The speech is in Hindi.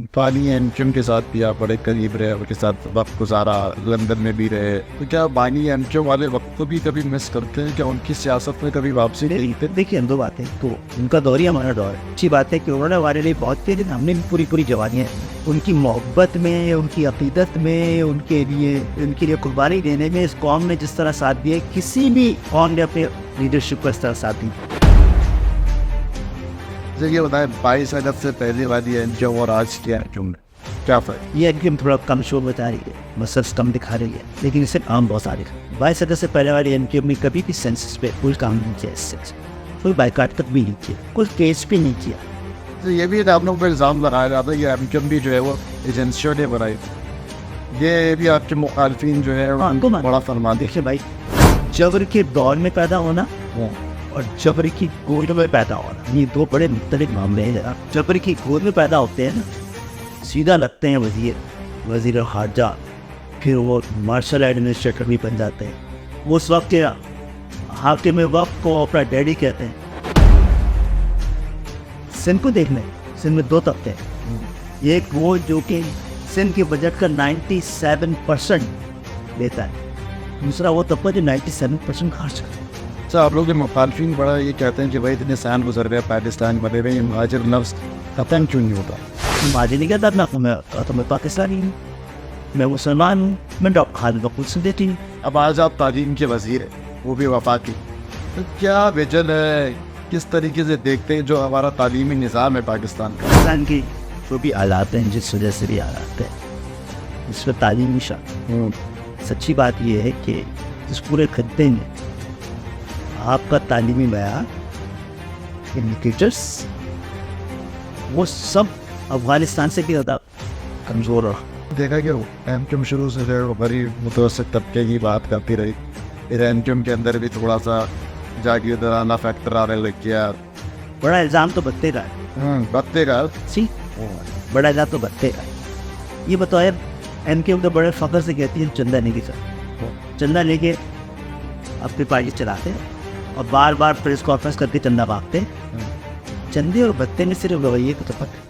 पानी एंचम के साथ भी आप बड़े करीब रहे, उनके साथ वक्त गुजारा, लंदन में भी रहे, तो क्या बानी एंचम वाले वक्त को भी कभी मिस करते हैं? क्या उनकी सियासत में कभी वापसी नहीं थे? देखिए, दो बातें, तो उनका दौर ही हमारा दौर है। अच्छी बात है कि उन्होंने हमारे लिए बहुत किया, लेकिन हमने भी पूरी पूरी जवानियाँ उनकी मोहब्बत में, उनकी अकीदत में, उनके लिए कुर्बानी देने में इस कौम ने जिस तरह साथ दिया, किसी भी कौम ने अपने लीडरशिप को इस तरह साथ दी। ये बताएं, 22 अगस्त से पहले वाली एंचम और आज की एंचम में क्या फ़र्क? ये एंचम थोड़ा कम शो बता रही है, मसल्स कम दिखा रही है, लेकिन इससे काम बहुत सारे। 22 अगस्त से पहले वाली एंचम में कभी भी सेंसस पे कोई काम नहीं किया, इससे कोई बाइकाट तक भी नहीं किया, कोई केस भी नहीं किया। तो ये भी आप लोगों पर इल्ज़ाम लगाया जाता है कि एंचम भी जो है वो एजेंसियों ने बनाई। ये भी आपके मुखालफिन जो है उनको बड़ा फरमा। देखिए भाई, जबर के दौर में पैदा होना और जबर की गोद में पैदा होना, ये दो बड़े मुख्तलिफ मामले हैं। जबर की गोद में पैदा होते हैं ना, सीधा लगते हैं वजीर खारजा, फिर वो मार्शल एडमिनिस्ट्रेटर भी बन जाते हैं। वो उस वक्त के हाकिम वक्त को अपना डैडी कहते हैं। सिंध को देख लें, सिंध में दो तबके हैं। एक वो जो कि सिंध के बजट का 97% देता है, दूसरा वो तबका जो 97% खर्च करता है। अच्छा, आप लोग के मुखालफिन बड़ा ये कहते हैं कि भाई इतने साल गुजर रहे हैं पाकिस्तान बने हुए, ये महाजिर लफ्ज़ खत्म क्यों नहीं होता? मुझे नहीं कहता मैं पाकिस्तानी हूँ, मैं मुसलमान हूँ, मैं डॉक्टर खालिद मकबूल से देती हूँ। अब आज आप तालीम के वज़ीर हैं, वो भी वफाकी, तो क्या विजन है, किस तरीके से देखते हैं जो हमारा तालीमी निज़ाम है पाकिस्तान की जो भी हालात हैं, जिस वजह से भी हालात हैं, इस पर तालीमी सच्ची बात यह है कि इस पूरे खत्ते में आपका तालीमी मयार, इंडिकेटर्स, वो सब अफगानिस्तान से भी ज़्यादा कमज़ोर रहा। देखा कि एमक्यूम शुरू से जो है वो बड़ी मुतवस्सित तबके की बात करती रही, फिर एमक्यूम के अंदर भी थोड़ा सा जागीरदाराना फैक्टर आने लग गया। बड़ा इल्ज़ाम तो बत्ते का है, बत्ते का सी बड़ा इल्ज़ाम तो बत्ते का है। ये बताओ यार, एमक्यूम तो बड़े फ़ख्र से कहती है चंदा नहीं सर, चंदा लेके अपनी पार्टी चलाते हैं और बार बार प्रेस कॉन्फ्रेंस करके चंदा मांगते हैं। चंदे और बत्ते में सिर्फ रवैये का तो फर्क है।